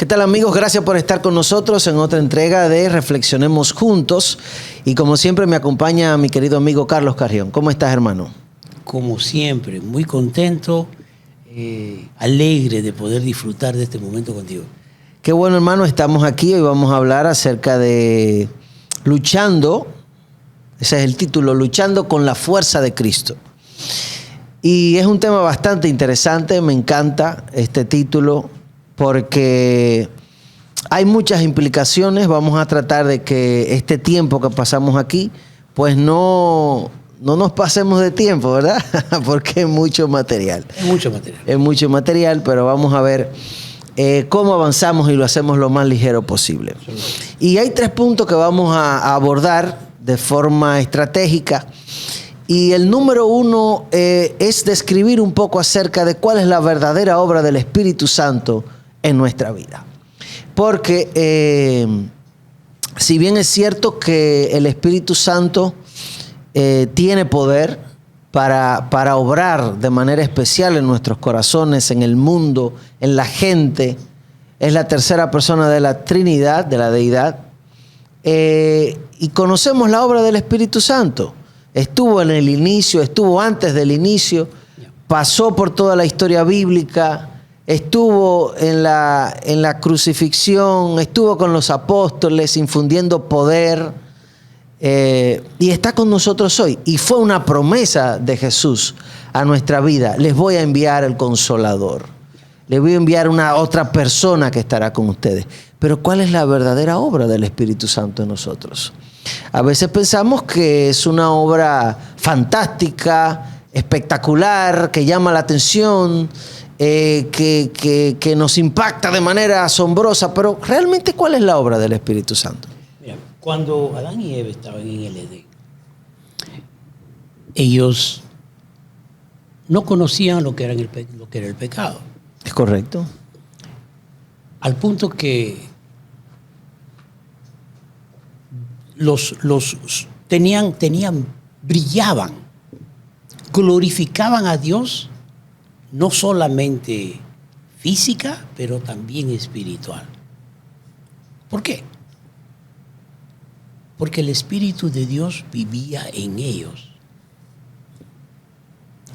tal, amigos? Gracias por estar con nosotros en otra entrega de Reflexionemos Juntos. Y como siempre me acompaña mi querido amigo Carlos Carrión. ¿Cómo estás, hermano? Como siempre, muy contento, alegre de poder disfrutar de este momento contigo. Qué bueno, hermano, estamos aquí. Hoy vamos a hablar acerca de luchando, ese es el título, luchando con la fuerza de Cristo. Y es un tema bastante interesante, me encanta este título porque hay muchas implicaciones. Vamos a tratar de que este tiempo que pasamos aquí, pues no nos pasemos de tiempo, ¿verdad? Porque es mucho material. Es mucho material. Es mucho material, pero vamos a ver cómo avanzamos y lo hacemos lo más ligero posible. Y hay 3 puntos que vamos a abordar de forma estratégica. Y el número 1 es describir un poco acerca de cuál es la verdadera obra del Espíritu Santo en nuestra vida. Porque si bien es cierto que el Espíritu Santo tiene poder para obrar de manera especial en nuestros corazones, en el mundo, en la gente, es la tercera persona de la Trinidad, de la Deidad, y conocemos la obra del Espíritu Santo. Estuvo en el inicio, estuvo antes del inicio, pasó por toda la historia bíblica, estuvo en la crucifixión, estuvo con los apóstoles infundiendo poder, y está con nosotros hoy. Y fue una promesa de Jesús a nuestra vida: les voy a enviar el Consolador, les voy a enviar una otra persona que estará con ustedes. Pero ¿cuál es la verdadera obra del Espíritu Santo en nosotros? A veces pensamos que es una obra fantástica, espectacular, que llama la atención, que nos impacta de manera asombrosa, pero realmente ¿cuál es la obra del Espíritu Santo? Mira, cuando Adán y Eva estaban en el Edén, ellos no conocían lo que era el pecado. ¿Es correcto? Al punto que brillaban, glorificaban a Dios, no solamente física, pero también espiritual. ¿Por qué? Porque el Espíritu de Dios vivía en ellos.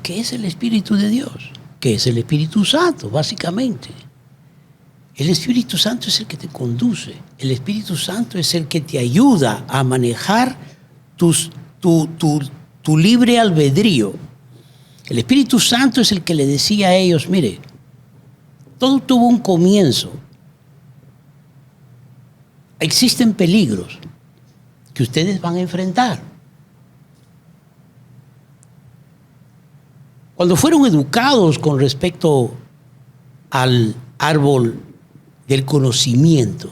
¿Qué es el Espíritu de Dios? ¿Qué es el Espíritu Santo, básicamente? El Espíritu Santo es el que te conduce. El Espíritu Santo es el que te ayuda a manejar tu libre albedrío. El Espíritu Santo es el que le decía a ellos: mire, todo tuvo un comienzo. Existen peligros que ustedes van a enfrentar. Cuando fueron educados con respecto al árbol del conocimiento,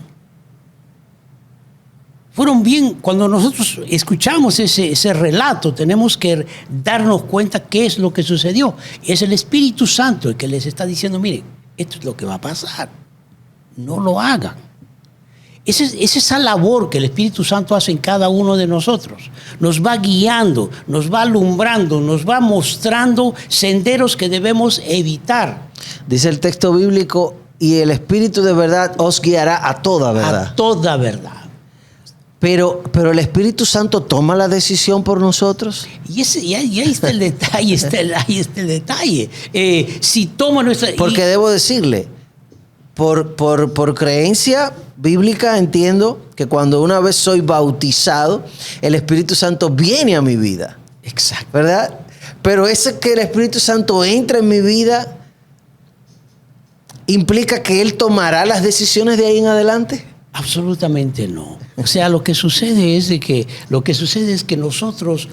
fueron bien. Cuando nosotros escuchamos ese relato, tenemos que darnos cuenta qué es lo que sucedió. Es el Espíritu Santo el que les está diciendo: miren, esto es lo que va a pasar, no lo hagan. Es esa labor que el Espíritu Santo hace en cada uno de nosotros. Nos va guiando, nos va alumbrando, nos va mostrando senderos que debemos evitar. Dice el texto bíblico: y el Espíritu de verdad os guiará a toda verdad. A toda verdad. Pero el Espíritu Santo toma la decisión por nosotros. Y ahí está el detalle, ahí está el detalle. Si toma nuestra... Porque debo decirle, por creencia bíblica entiendo que cuando una vez soy bautizado, el Espíritu Santo viene a mi vida. Exacto. ¿Verdad? Pero ese que el Espíritu Santo entra en mi vida, ¿implica que Él tomará las decisiones de ahí en adelante? Absolutamente no. O sea, lo que sucede es que nosotros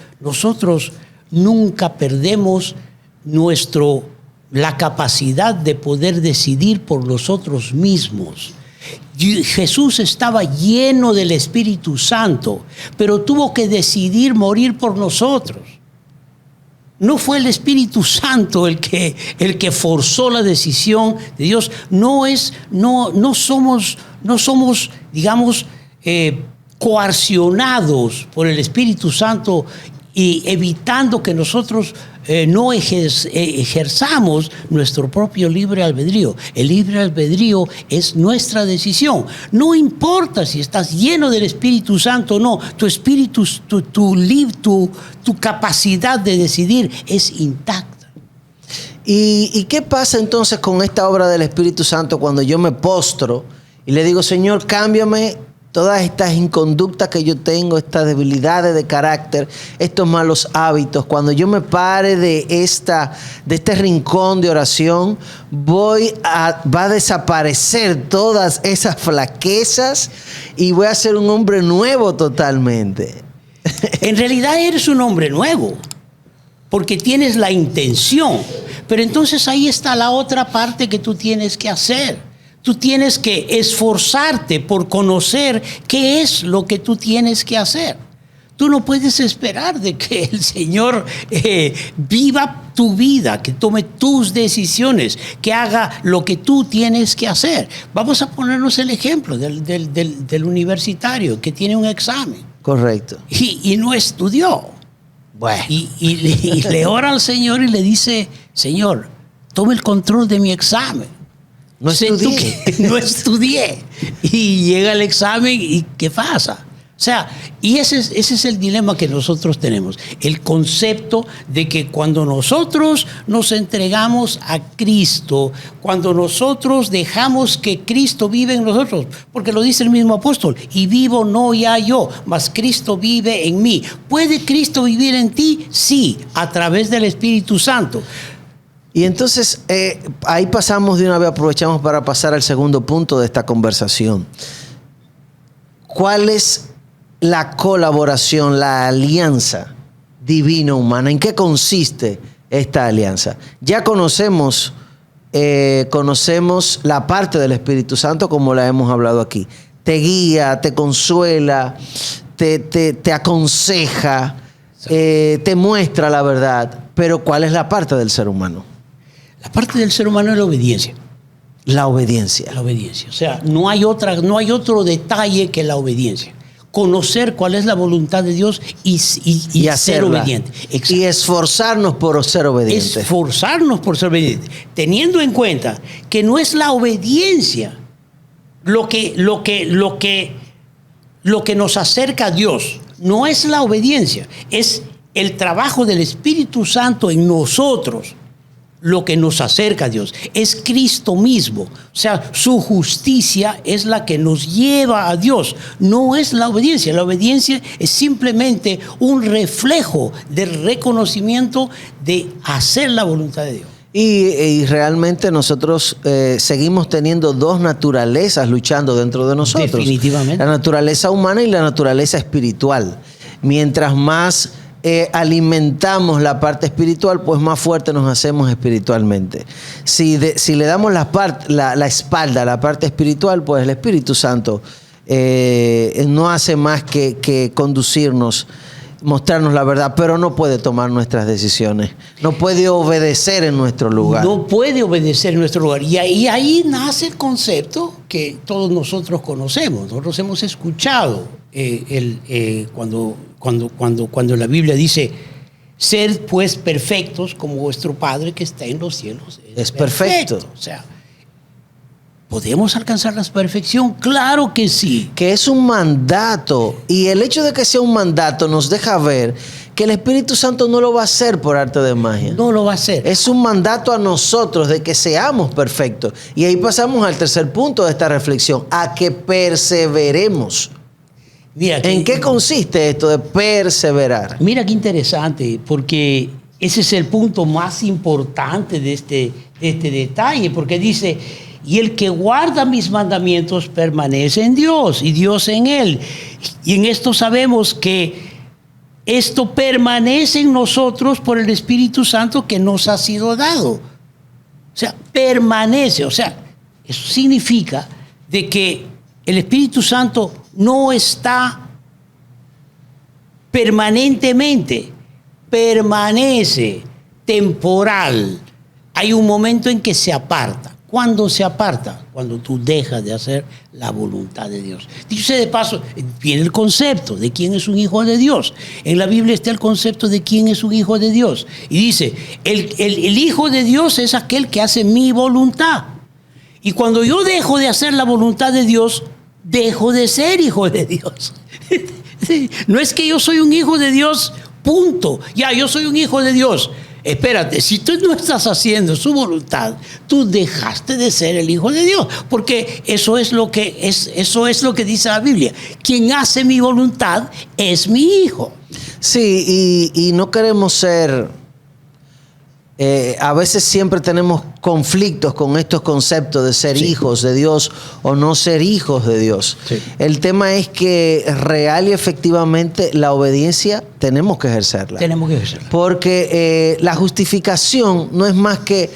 nunca perdemos la capacidad de poder decidir por nosotros mismos. Jesús estaba lleno del Espíritu Santo, pero tuvo que decidir morir por nosotros. No fue el Espíritu Santo el que forzó la decisión de Dios. No somos, digamos, coaccionados por el Espíritu Santo y evitando que nosotros no ejerzamos nuestro propio libre albedrío. El libre albedrío es nuestra decisión. No importa si estás lleno del Espíritu Santo o no, tu espíritu, tu capacidad de decidir es intacta. ¿Y qué pasa entonces con esta obra del Espíritu Santo cuando yo me postro y le digo, Señor, cámbiame todas estas inconductas que yo tengo, estas debilidades de carácter, estos malos hábitos? Cuando yo me pare de este rincón de oración, va a desaparecer todas esas flaquezas y voy a ser un hombre nuevo totalmente. En realidad eres un hombre nuevo, porque tienes la intención. Pero entonces ahí está la otra parte que tú tienes que hacer. Tú tienes que esforzarte por conocer qué es lo que tú tienes que hacer. Tú no puedes esperar de que el Señor viva tu vida, que tome tus decisiones, que haga lo que tú tienes que hacer. Vamos a ponernos el ejemplo del universitario que tiene un examen. Correcto. Y no estudió. Bueno. Y le ora al Señor y le dice, Señor, tome el control de mi examen. No estudié. Y llega el examen y ¿qué pasa? O sea, y ese es el dilema que nosotros tenemos. El concepto de que cuando nosotros nos entregamos a Cristo, cuando nosotros dejamos que Cristo vive en nosotros, porque lo dice el mismo apóstol, y vivo no ya yo, mas Cristo vive en mí. ¿Puede Cristo vivir en ti? Sí, a través del Espíritu Santo. Y entonces ahí pasamos de una vez, aprovechamos para pasar al segundo punto de esta conversación. ¿Cuál es la colaboración, la alianza divino-humana? ¿En qué consiste esta alianza? Ya conocemos la parte del Espíritu Santo como la hemos hablado aquí. Te guía, te consuela, te aconseja, te muestra la verdad. Pero ¿cuál es la parte del ser humano? La parte del ser humano es la obediencia. La obediencia. La obediencia. O sea, no hay otro detalle que la obediencia. Conocer cuál es la voluntad de Dios y ser obediente. Exacto. Y esforzarnos por ser obedientes. Esforzarnos por ser obedientes. Teniendo en cuenta que no es la obediencia lo que nos acerca a Dios. No es la obediencia. Es el trabajo del Espíritu Santo en nosotros lo que nos acerca a Dios. Es Cristo mismo. O sea, su justicia es la que nos lleva a Dios. No es la obediencia. La obediencia es simplemente un reflejo del reconocimiento de hacer la voluntad de Dios. Y realmente nosotros seguimos teniendo dos naturalezas luchando dentro de nosotros. Definitivamente. La naturaleza humana y la naturaleza espiritual. Mientras más alimentamos la parte espiritual, pues más fuerte nos hacemos espiritualmente. Si le damos la espalda a la parte espiritual, pues el Espíritu Santo no hace más que conducirnos, mostrarnos la verdad, pero no puede tomar nuestras decisiones, no puede obedecer en nuestro lugar. No puede obedecer en nuestro lugar. Y ahí nace el concepto que todos nosotros conocemos. Nosotros hemos escuchado cuando la Biblia dice, sed pues perfectos como vuestro Padre que está en los cielos es perfecto. O sea, ¿podemos alcanzar la perfección? Claro que sí. Que es un mandato. Y el hecho de que sea un mandato nos deja ver que el Espíritu Santo no lo va a hacer por arte de magia. No lo va a hacer. Es un mandato a nosotros de que seamos perfectos. Y ahí pasamos al tercer punto de esta reflexión, a que perseveremos. Mira, ¿en qué consiste esto de perseverar? Mira qué interesante, porque ese es el punto más importante de este detalle, porque dice, y el que guarda mis mandamientos permanece en Dios y Dios en él. Y en esto sabemos que esto permanece en nosotros por el Espíritu Santo que nos ha sido dado. O sea, permanece. O sea, eso significa de que el Espíritu Santo no está permanentemente, permanece temporal. Hay un momento en que se aparta. ¿Cuándo se aparta? Cuando tú dejas de hacer la voluntad de Dios. Dicho sea de paso, viene el concepto de quién es un hijo de Dios. En la Biblia está el concepto de quién es un hijo de Dios. Y dice, el hijo de Dios es aquel que hace mi voluntad. Y cuando yo dejo de hacer la voluntad de Dios, dejo de ser hijo de Dios. No es que yo soy un hijo de Dios, punto. Ya, yo soy un hijo de Dios. Espérate, si tú no estás haciendo su voluntad, tú dejaste de ser el hijo de Dios, porque eso es lo que dice la Biblia. Quien hace mi voluntad es mi hijo. Sí, y no queremos ser... a veces siempre tenemos conflictos con estos conceptos de ser hijos de Dios o no ser hijos de Dios. Sí. El tema es que real y efectivamente la obediencia tenemos que ejercerla. Tenemos que ejercerla. Porque la justificación no es más que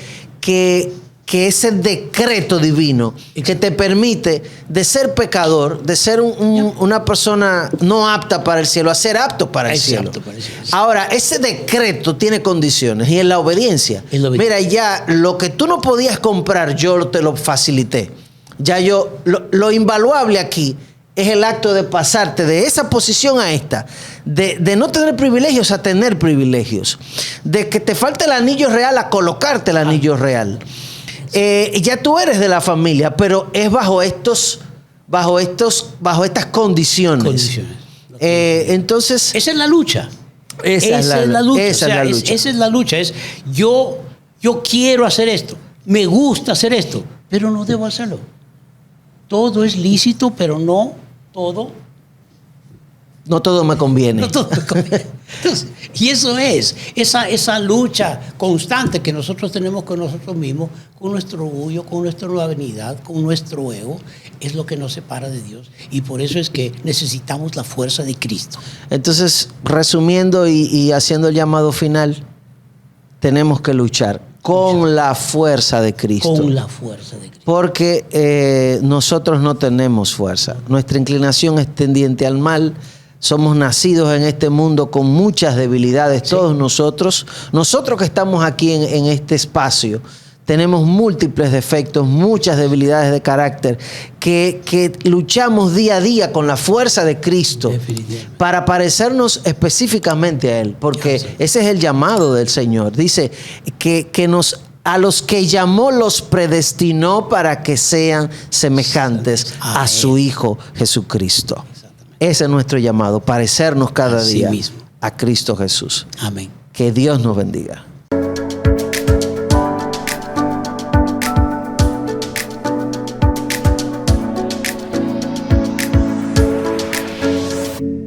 ese decreto divino que te permite de ser pecador, de ser una persona no apta para el cielo, a ser apto para el cielo. Ahora, ese decreto tiene condiciones y en la obediencia. Mira, ya lo que tú no podías comprar, yo te lo facilité. Ya lo invaluable aquí es el acto de pasarte de esa posición a esta, de no tener privilegios a tener privilegios, de que te falte el anillo real a colocarte el anillo real. Ya tú eres de la familia, pero es bajo estas condiciones. Entonces, esa es la lucha. Esa es la lucha. Yo quiero hacer esto, me gusta hacer esto, pero no debo hacerlo. Todo es lícito, pero no todo. No todo me conviene. No todo me conviene. Entonces, y eso es esa lucha constante que nosotros tenemos con nosotros mismos, con nuestro orgullo, con nuestra vanidad, con nuestro ego, es lo que nos separa de Dios. Y por eso es que necesitamos la fuerza de Cristo. Entonces, resumiendo y haciendo el llamado final, tenemos que luchar con la fuerza de Cristo. Con la fuerza de Cristo. Porque nosotros no tenemos fuerza. Nuestra inclinación es tendiente al mal. Somos nacidos en este mundo con muchas debilidades, todos nosotros que estamos aquí en este espacio, tenemos múltiples defectos, muchas debilidades de carácter, que luchamos día a día con la fuerza de Cristo para parecernos específicamente a Él, porque ese es el llamado del Señor. Dice que a los que llamó los predestinó para que sean semejantes a su Hijo Jesucristo. Ese es nuestro llamado, parecernos cada día a Cristo Jesús. Amén. Que Dios nos bendiga.